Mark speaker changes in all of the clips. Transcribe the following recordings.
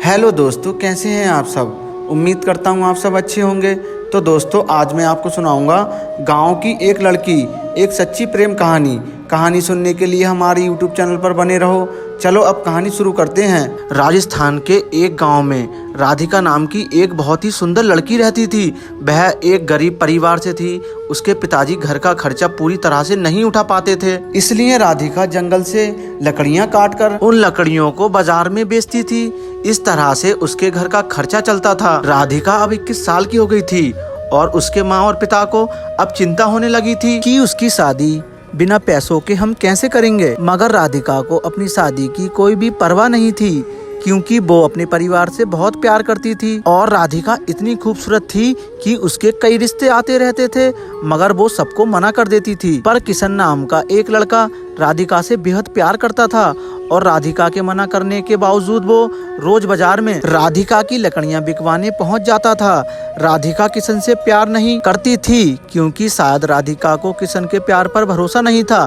Speaker 1: Hello दोस्तों, कैसे हैं आप सब। उम्मीद करता हूँ आप सब अच्छे होंगे। तो दोस्तों, आज मैं आपको सुनाऊंगा गांव की एक लड़की, एक सच्ची प्रेम कहानी सुनने के लिए हमारे यूट्यूब चैनल पर बने रहो। चलो अब कहानी शुरू करते हैं। राजस्थान के एक गांव में राधिका नाम की एक बहुत ही सुंदर लड़की रहती थी। वह एक गरीब परिवार से थी। उसके पिताजी घर का खर्चा पूरी तरह से नहीं उठा पाते थे, इसलिए राधिका जंगल से लकड़ियां काटकर उन लकड़ियों को बाजार में बेचती थी। इस तरह से उसके घर का खर्चा चलता था। राधिका अब 21 साल की हो गई थी और उसके माँ और पिता को अब चिंता होने लगी थी कि उसकी शादी बिना पैसों के हम कैसे करेंगे। मगर राधिका को अपनी शादी की कोई भी परवाह नहीं थी, क्योंकि वो अपने परिवार से बहुत प्यार करती थी और राधिका इतनी खूबसूरत थी कि उसके कई रिश्ते आते रहते थे, मगर वो सबको मना कर देती थी। पर किशन नाम का एक लड़का राधिका से बेहद प्यार करता था और राधिका के मना करने के बावजूद वो रोज बाजार में राधिका की लकड़ियां बिकवाने पहुंच जाता था। राधिका किशन से प्यार नहीं करती थी, क्योंकि शायद राधिका को किशन के प्यार पर भरोसा नहीं था।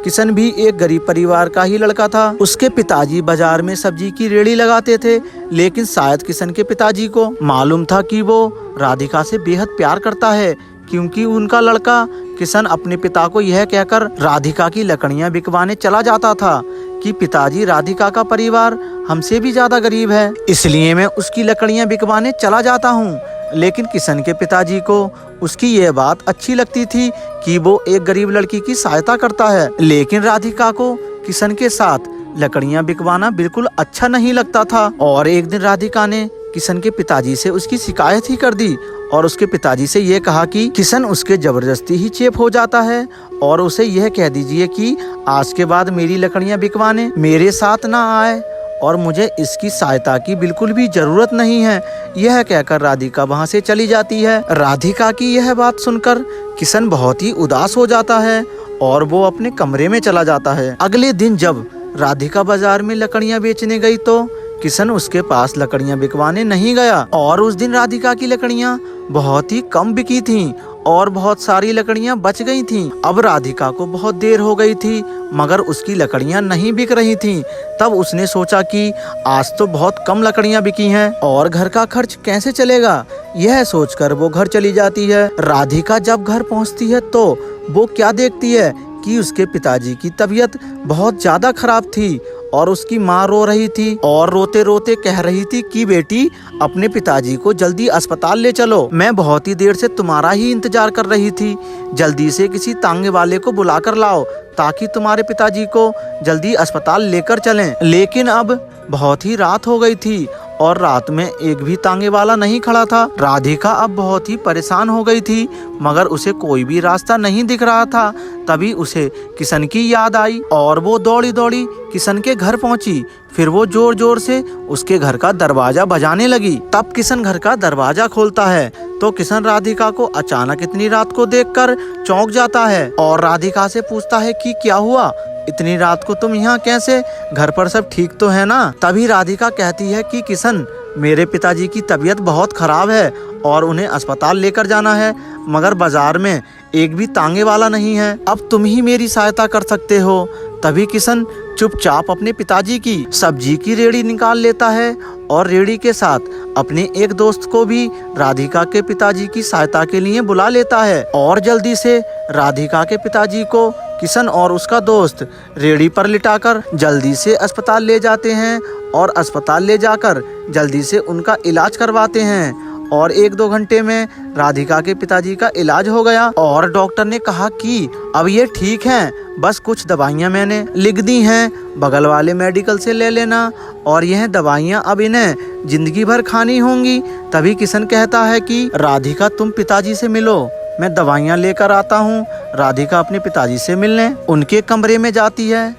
Speaker 1: किशन भी एक गरीब परिवार का ही लड़का था। उसके पिताजी बाजार में सब्जी की रेहड़ी लगाते थे, लेकिन शायद किशन के पिताजी को मालूम था कि वो राधिका से बेहद प्यार करता है, क्योंकि उनका लड़का किशन अपने पिता को यह कहकर राधिका की लकड़ियां बिकवाने चला जाता था कि पिताजी, राधिका का परिवार हमसे भी ज्यादा गरीब है, इसलिए मैं उसकी लकड़ियां बिकवाने चला जाता हूँ। लेकिन किशन के पिताजी को उसकी यह बात अच्छी लगती थी कि वो एक गरीब लड़की की सहायता करता है, लेकिन राधिका को किशन के साथ लकड़ियां बिकवाना बिल्कुल अच्छा नहीं लगता था। और एक दिन राधिका ने किशन के पिताजी से उसकी शिकायत ही कर दी और उसके पिताजी से ये कहा कि किशन उसके जबरदस्ती ही चेप हो जाता है और उसे यह कह दीजिए कि आज के बाद मेरी लकड़ियां बिकवाने मेरे साथ ना आए और मुझे इसकी सहायता की बिल्कुल भी जरूरत नहीं है। यह कहकर राधिका वहाँ से चली जाती है। राधिका की यह बात सुनकर किशन बहुत ही उदास हो जाता है और वो अपने कमरे में चला जाता है। अगले दिन जब राधिका बाजार में लकड़ियां बेचने गई तो किशन उसके पास लकड़ियां बिकवाने नहीं गया और उस दिन राधिका की लकड़ियां बहुत ही कम बिकी थीं और बहुत सारी लकड़ियां बच गई थीं। अब राधिका को बहुत देर हो गई थी, मगर उसकी लकड़ियां नहीं बिक रही थीं। तब उसने सोचा कि आज तो बहुत कम लकड़ियां बिकी हैं और घर का खर्च कैसे चलेगा। यह सोचकर वो घर चली जाती है। राधिका जब घर पहुंचती है तो वो क्या देखती है कि उसके पिताजी की तबीयत बहुत ज्यादा खराब थी और उसकी माँ रो रही थी और रोते रोते कह रही थी कि बेटी, अपने पिताजी को जल्दी अस्पताल ले चलो। मैं बहुत ही देर से तुम्हारा ही इंतजार कर रही थी। जल्दी से किसी तांगे वाले को बुलाकर लाओ ताकि तुम्हारे पिताजी को जल्दी अस्पताल लेकर चलें। लेकिन अब बहुत ही रात हो गई थी और रात में एक भी तांगे वाला नहीं खड़ा था। राधिका अब बहुत ही परेशान हो गई थी, मगर उसे कोई भी रास्ता नहीं दिख रहा था। तभी उसे किशन की याद आई और वो दौड़ी दौड़ी किशन के घर पहुंची। फिर वो जोर जोर से उसके घर का दरवाजा बजाने लगी। तब किशन घर का दरवाजा खोलता है तो किशन राधिका को अचानक इतनी रात को देखकर चौंक जाता है और राधिका से पूछता है कि क्या हुआ, इतनी रात को तुम यहाँ कैसे, घर पर सब ठीक तो है ना। तभी राधिका कहती है कि किशन, मेरे पिताजी की तबीयत बहुत खराब है और उन्हें अस्पताल लेकर जाना है, मगर बाजार में एक भी तांगे वाला नहीं है। अब तुम ही मेरी सहायता कर सकते हो। तभी किशन चुपचाप अपने पिताजी की सब्जी की रेहड़ी निकाल लेता है और रेहड़ी के साथ अपने एक दोस्त को भी राधिका के पिताजी की सहायता के लिए बुला लेता है और जल्दी से राधिका के पिताजी को किशन और उसका दोस्त रेहड़ी पर लिटाकर जल्दी से अस्पताल ले जाते हैं और अस्पताल ले जाकर जल्दी से उनका इलाज करवाते हैं। और 1-2 घंटे में राधिका के पिताजी का इलाज हो गया और डॉक्टर ने कहा कि अब ये ठीक हैं, बस कुछ दवाइयाँ मैंने लिख दी हैं, बगल वाले मेडिकल से ले लेना और यह दवाइयाँ अब इन्हें जिंदगी भर खानी होंगी। तभी किशन कहता है कि राधिका, तुम पिताजी से मिलो, मैं दवाइयाँ लेकर आता हूँ। राधिका अपने पिताजी से मिलने उनके कमरे में जाती है।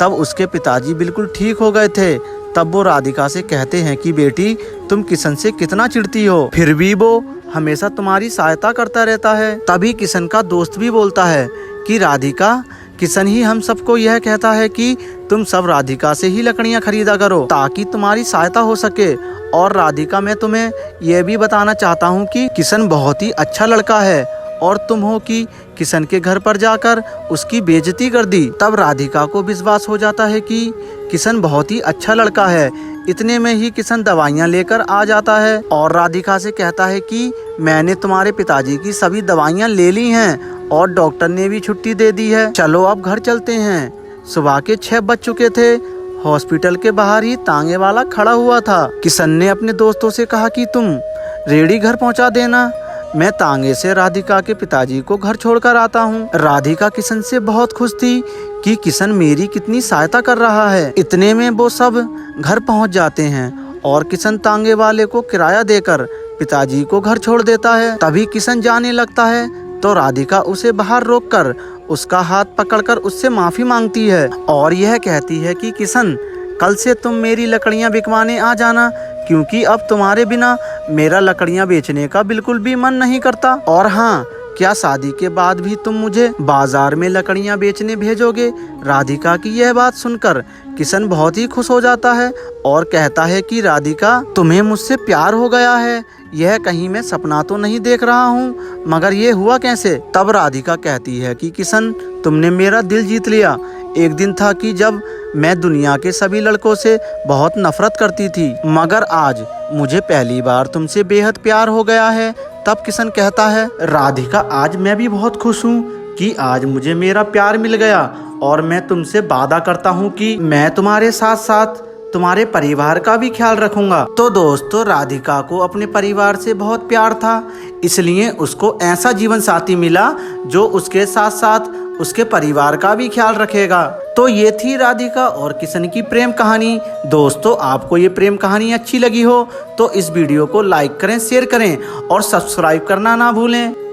Speaker 1: तब उसके पिताजी बिल्कुल ठीक हो गए थे। तब वो राधिका से कहते हैं कि बेटी, तुम किशन से कितना चिढ़ती हो, फिर भी वो हमेशा तुम्हारी सहायता करता रहता है। तभी किशन का दोस्त भी बोलता है कि राधिका, किशन ही हम सबको यह कहता है कि तुम सब राधिका से ही लकड़ियां खरीदा करो ताकि तुम्हारी सहायता हो सके। और राधिका, मैं तुम्हें यह भी बताना चाहता हूँ कि किशन बहुत ही अच्छा लड़का है और तुम हो कि किशन के घर पर जाकर उसकी बेइज्जती कर दी। तब राधिका को विश्वास हो जाता है कि किशन बहुत ही अच्छा लड़का है। इतने में ही किशन दवाइयाँ लेकर आ जाता है और राधिका से कहता है कि मैंने तुम्हारे पिताजी की सभी दवाइयाँ ले ली हैं और डॉक्टर ने भी छुट्टी दे दी है, चलो अब घर चलते हैं। सुबह के 6 बज चुके थे। हॉस्पिटल के बाहर ही तांगे वाला खड़ा हुआ था। किशन ने अपने दोस्तों से कहा कि तुम रेडी घर पहुंचा देना, मैं तांगे से राधिका के पिताजी को घर छोड़कर आता हूँ। राधिका किशन से बहुत खुश थी कि किशन मेरी कितनी सहायता कर रहा है। इतने में वो सब घर पहुंच जाते हैं और किशन तांगे वाले को किराया देकर पिताजी को घर छोड़ देता है। तभी किशन जाने लगता है तो राधिका उसे बाहर रोककर उसका हाथ पकड़कर उससे माफी मांगती है और यह कहती है कि किशन, कल से तुम मेरी लकड़ियां बिकवाने आ जाना, क्योंकि अब तुम्हारे बिना मेरा लकड़ियां बेचने का बिल्कुल भी मन नहीं करता। और हाँ, क्या शादी के बाद भी तुम मुझे बाजार में लकड़ियां बेचने भेजोगे? राधिका की यह बात सुनकर किशन बहुत ही खुश हो जाता है और कहता है कि राधिका, तुम्हें मुझसे प्यार हो गया है। यह कहीं मैं सपना तो नहीं देख रहा हूँ, मगर ये हुआ कैसे? तब राधिका कहती है कि किशन, तुमने मेरा दिल जीत लिया। एक दिन था कि जब मैं दुनिया के सभी लड़कों से बहुत नफरत करती थी, मगर आज मुझे पहली बार तुमसे बेहद प्यार हो गया है। तब किशन कहता है, राधिका, आज मैं भी बहुत खुश हूँ कि आज मुझे मेरा प्यार मिल गया और मैं तुमसे वादा करता हूँ कि मैं तुम्हारे साथ साथ तुम्हारे परिवार का भी ख्याल रखूंगा। तो दोस्तों, राधिका को अपने परिवार से बहुत प्यार था, इसलिए उसको ऐसा जीवन साथी मिला जो उसके साथ साथ उसके परिवार का भी ख्याल रखेगा। तो ये थी राधिका और किशन की प्रेम कहानी। दोस्तों, आपको ये प्रेम कहानी अच्छी लगी हो तो इस वीडियो को लाइक करें, शेयर करें और सब्सक्राइब करना ना भूलें।